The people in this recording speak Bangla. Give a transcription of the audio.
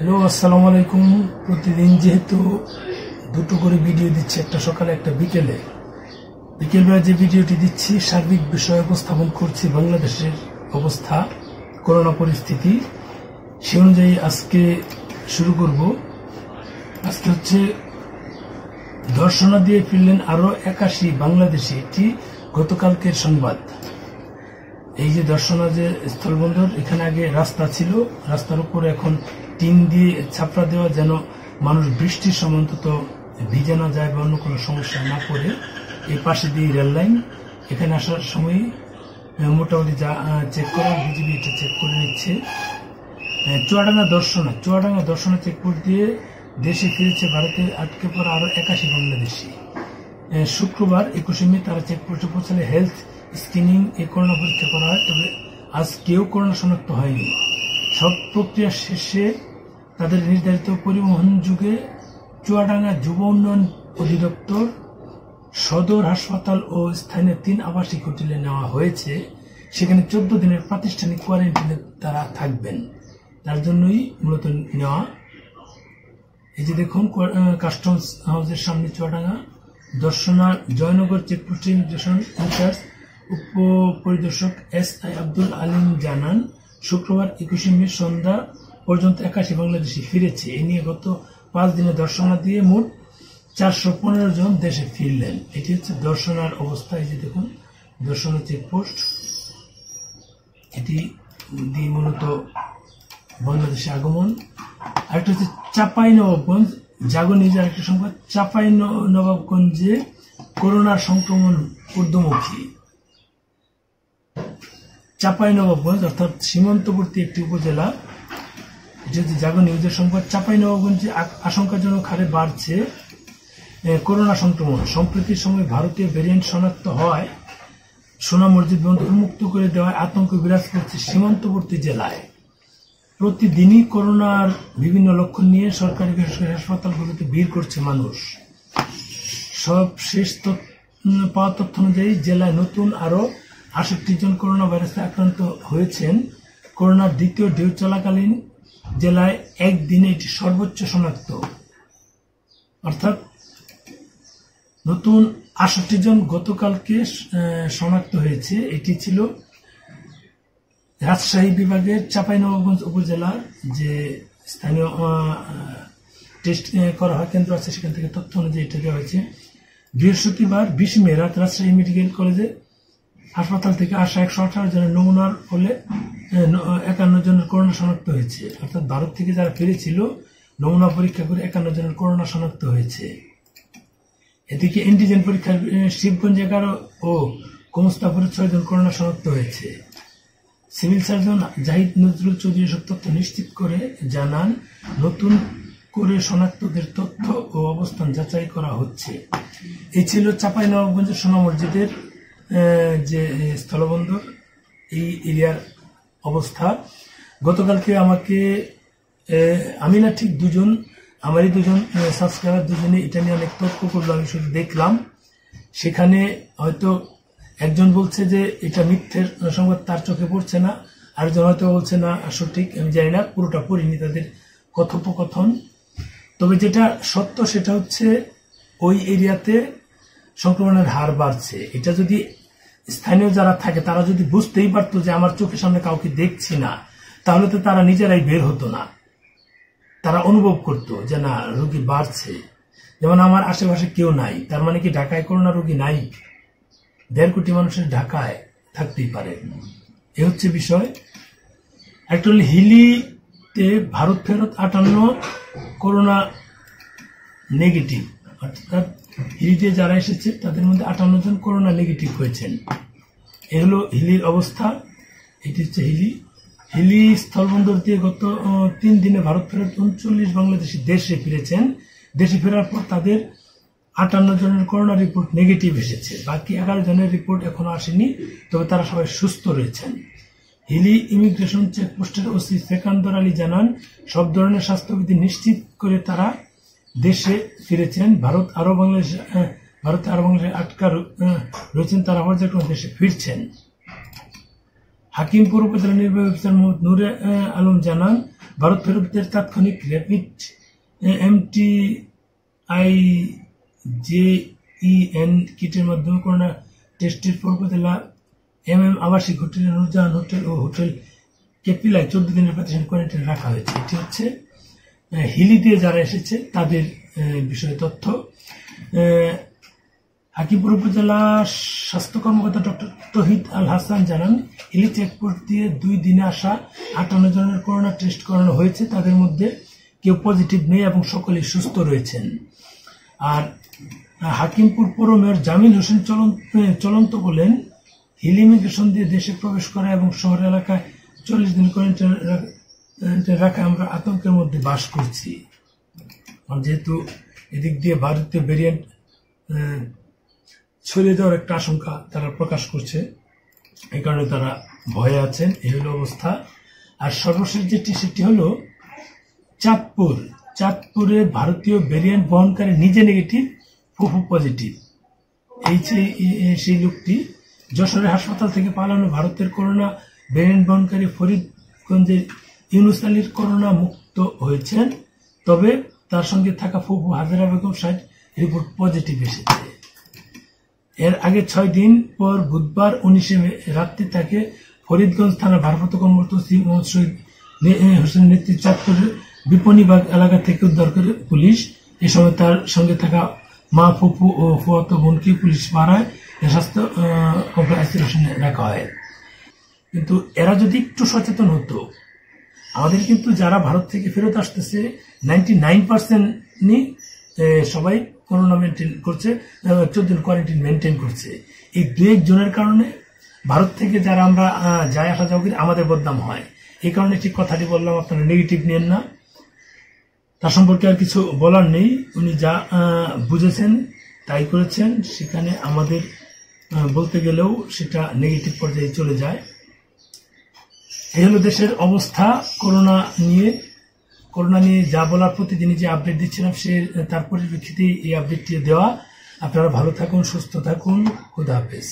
হ্যালো, আসসালামু আলাইকুম। প্রতিদিন যেহেতু দুটো করে ভিডিও দিচ্ছি, একটা সকালে একটা বিকেলবেলা যে ভিডিওটি দিচ্ছি সার্বিক বিষয় উপস্থাপন করছি বাংলাদেশের অবস্থা, করোনা পরিস্থিতি। সে অনুযায়ী আজকে শুরু করব। আজকে হচ্ছে দর্শনা দিয়ে ফিরলেন আরো 81 বাংলাদেশি। এটি গতকালকের সংবাদ। এই যে দর্শনা যে স্থলবন্দর, এখানে আগে রাস্তা ছিল, রাস্তার উপরে এখন টিন দিয়ে ছাপড়া দেওয়া, যেন মানুষ বৃষ্টির সময় অন্তত ভিজে না যায় বা অন্য কোনো সমস্যা না পড়ে। এই পাশে দিয়ে রেল লাইন। এখানে আসার সময় মোটামুটি যা চেক করা, বিজিবি এটা চেক করে নিচ্ছে। চুয়াডাঙ্গা দর্শনা চেকপোস্ট দিয়ে দেশে ফিরেছে ভারতে আটকে পড়া আরো 81 বাংলাদেশি। শুক্রবার 21 মে তারা চেকপোস্টে পৌঁছালে হেলথ স্ক্রিনিং এ করোনা পরীক্ষা করা হয়। তবে আজ কেউ করোনা শনাক্ত হয়নি। সব প্রক্রিয়া শেষে তাদের নির্ধারিত পরিবহন যুগে চুয়াডাঙ্গা যুব উন্নয়ন অধিদপ্তর, সদর হাসপাতাল ও স্থানীয় 3 আবাসিক হোটেলে নেওয়া হয়েছে। সেখানে 14 দিনের প্রাতিষ্ঠানিক কোয়ারেন্টাইনে তারা থাকবেন। তার জন্যই মূলত নেওয়া। এই যে দেখুন, কাস্টমস হাউসের সামনে চুয়াডাঙ্গা দর্শনা জয়নগর চেকপোস্টের ইমিগ্রেশন ইনচার্জ উপপরিদর্শক SI আব্দুল আলিম জানান, শুক্রবার 21 মে সন্ধ্যা পর্যন্ত 81 বাংলাদেশি ফিরেছে। এ নিয়ে গত 5 দিনে দর্শনা দিয়ে মোট 415 জন দেশে ফিরলেন। এটি হচ্ছে দর্শনার অবস্থা। এই যে দেখুন, দর্শনা চেকপোস্ট, এটি দিয়ে মূলত বাংলাদেশে আগমন। আরেকটা হচ্ছে চাঁপাইনবাবগঞ্জ, জাগো নিউজের আরেকটা সংবাদ। চাঁপাইনবাবগঞ্জে করোনার সংক্রমণ ঊর্ধ্বমুখী। চাঁপাইনবাবগঞ্জ অর্থাৎ সীমান্তবর্তী একটি উপজেলা। এটি হচ্ছে জাগো নিউজের সংবাদ। চাঁপাইনবাবগঞ্জে আশঙ্কাজনক হারে বাড়ছে করোনা সংক্রমণ। সম্প্রতির সময় ভারতীয় ভ্যারিয়েন্ট শনাক্ত হওয়ায় সোনা মসজিদ বন্ধ উন্মুক্ত করে দেওয়ায় আতঙ্ক বিরাজ করছে সীমান্তবর্তী জেলায়। প্রতিদিনই করোনার বিভিন্ন লক্ষণ নিয়ে সরকারি বেসরকারি হাসপাতালগুলোতে ভিড় করছে মানুষ। সব শেষ পাওয়া তথ্য অনুযায়ী জেলায় নতুন আরো 68 জন করোনা ভাইরাসে আক্রান্ত হয়েছেন। করোনার দ্বিতীয় ঢেউ চলাকালীন জেলায় একদিনে এটি সর্বোচ্চ শনাক্ত, অর্থাৎ নতুন 68 জন গতকালকে শনাক্ত হয়েছে। এটি ছিল রাজশাহী বিভাগের চাঁপাইনবাবগঞ্জ উপজেলার যে স্থানীয় টেস্ট করা হয় কেন্দ্র আছে, সেখান থেকে তথ্য অনুযায়ী এটা দেওয়া হয়েছে। বৃহস্পতিবার 20 মে রাত রাজশাহী মেডিকেল কলেজে হাসপাতাল থেকে আসা 118 জনের নমুনার ফলে 51 জনের করোনা শনাক্ত হয়েছে। অর্থাৎ ভারত থেকে যারা ফিরেছিল নমুনা পরীক্ষা করে 51 জনের করোনা শনাক্ত হয়েছে। এদিকে অ্যান্টিজেন পরীক্ষার শিবগঞ্জ 11 ও গোমস্তাপুরে 6 জন করোনা শনাক্ত হয়েছে। সিভিল সার্জন জাহিদ নজরুল চৌধুরী এসব তথ্য নিশ্চিত করে জানান, নতুন করে শনাক্তদের তথ্য ও অবস্থান যাচাই করা হচ্ছে। এই ছিল চাঁপাইনবাবগঞ্জের সোনা মসজিদের যে স্থলবন্দর, এই এরিয়ার অবস্থা। গতকালকে আমি না ঠিক আমারই দুজন সাবস্ক্রাইবার দুজনে এটা নিয়ে অনেক তর্ক করলো। আমি শুধু দেখলাম, সেখানে হয়তো একজন বলছে যে এটা মিথ্যের সংবাদ, তার চোখে পড়ছে না। আরেকজন হয়তো বলছে না সঠিক, আমি জানি না, পুরোটা পড়িনি তাদের কথোপকথন। তবে যেটা সত্য সেটা হচ্ছে ওই এরিয়াতে সংক্রমণের হার বাড়ছে। এটা যদি স্থানীয় যারা থাকে তারা যদি বুঝতেই পারতো যে আমার চোখের সামনে কাউকে দেখছি না, তাহলে তো তারা নিজেরাই বের হতো না। তারা অনুভব করতো যে না, রোগী বাড়ছে। যেমন আমার আশেপাশে কেউ নাই, তার মানে কি ঢাকায় করোনা রোগী নাই? 1.5 কোটি মানুষের ঢাকায় থাকতেই পারে। এ হচ্ছে বিষয়। একটা হল হিলিতে ভারত ফেরত 58 করোনা নেগেটিভ, অর্থাৎ হিলিতে যারা এসেছে তাদের মধ্যে 58 জন করোনা নেগেটিভ হয়েছেন। এ হলো হিলির অবস্থা। এটি হচ্ছে হিলি স্থলবন্দর দিয়ে গত 3 দিনে ভারত ফেরত 39 বাংলাদেশি দেশে ফিরেছেন। দেশে ফেরার পর তাদের 58 জনের করোনা রিপোর্ট নেগেটিভ এসেছে। বাকি 11 জনের রিপোর্ট এখনো আসেনি, তবে তারা সবাই সুস্থ রয়েছেন। হিলি ইমিগ্রেশন চেকপোস্টের ওসি সেকান্দর আলী জানান, সব ধরনের স্বাস্থ্যবিধি নিশ্চিত করে তারা দেশে ফিরেছেন। ভারতে আরো বাংলাদেশে আটকা রয়েছেন, তারা পর্যায়ক্রমে দেশে ফিরছেন। হাকিমপুর উপজেলা নির্বাহী অফিসার মোহাম্মদ নূরে আলম জানান, ভারত ফেরতদের তাৎক্ষণিক র্যাপিড MTIJEN কিটের মাধ্যমে করোনা টেস্টের পর উপজেলা আবাসিক হোটেল নুরজাহান হোটেল ও হোটেল কেপিলায় 14 দিনের প্যাথেশন কোয়ারেন্টাইনে রাখা হয়েছে। এটি হচ্ছে হিলি দিয়ে যারা এসেছে তাদের বিষয়ে তথ্য। হাকিমপুর উপজেলা স্বাস্থ্য কর্মকর্তা ডক্টর তহিদ আল হাসান জানান, হিলি চেকপোস্ট দিয়ে 2 দিনে আসা 58 জনের করোনা টেস্ট করানো হয়েছে। তাদের মধ্যে কেউ পজিটিভ নেই এবং সকলেই সুস্থ রয়েছেন। আর হাকিমপুর পৌর মেয়র জামিল হোসেন চলন্ত বলেন, হিলি ইমিগ্রেশন দিয়ে দেশে প্রবেশ করা এবং শহর এলাকায় 40 দিন কোয়ারেন্টাইনে রাখা আমরা আতঙ্কের মধ্যে বাস করছি। যেহেতু এদিক দিয়ে ভারতীয় ভেরিয়েন্ট ছড়িয়ে দেওয়ার একটা আশঙ্কা তারা প্রকাশ করছে, এই কারণে তারা ভয়ে আছেন। এই হলো অবস্থা। আর সর্বশেষ যেটি সেটি হলো চাঁদপুরে ভারতীয় ভেরিয়েন্ট বহনকারী নিজে নেগেটিভ, ফুফু পজিটিভ। সেই লোকটি যশোরের হাসপাতাল থেকে পালানো ভারতের করোনা ভেরিয়েন্ট বহনকারী ফরিদগঞ্জের ইউনুস আলীর করোনা মুক্ত হয়েছেন। তবে তার সঙ্গে থাকা ফুফু হাজেরা বেগম 60 রিপোর্ট পজিটিভ এসেছে। এর আগে 6 দিন পর বুধবার 19 মে রাত্রি তাকে ফরিদগঞ্জ থানার ভারপ্রাপ্ত কর্মরত ওসি মোহাম্মদ শহীদ হোসেনের নেতৃত্বে চাঁদপুরের বিপণীবাগ এলাকা থেকে উদ্ধার করে পুলিশ। এ সময় তার সঙ্গে থাকা মা, ফুফু ও ফুফাতো বোনকে পুলিশ পাড়ায় স্বাস্থ্য আইসোলেশনে রাখা হয়। কিন্তু এরা যদি একটু সচেতন হতো, আমাদের কিন্তু যারা ভারত থেকে ফেরত আসতেছে 99%ই সবাই করোনা মেনটেন করছে, 14 দিন কোয়ারেন্টাইন মেনটেন করছে। এই 2-1 জনের কারণে ভারত থেকে যারা আমরা যাই আসা যাওয়া করি আমাদের বদনাম হয়। এই কারণে ঠিক কথাটি বললাম, আপনারা নেগেটিভ নেন না। তার সম্পর্কে আর কিছু বলার নেই। উনি যা বুঝেছেন তাই করেছেন, সেখানে আমাদের বলতে গেলেও সেটা নেগেটিভ পর্যায়ে চলে যায়। এই হলো দেশের অবস্থা। করোনা নিয়ে যা বলার প্রতিদিনই যে আপডেট দিচ্ছিলাম তার পরিপ্রেক্ষিতে এই আপডেটটি দেওয়া। আপনারা ভালো থাকুন, সুস্থ থাকুন। খুদা হাফেজ।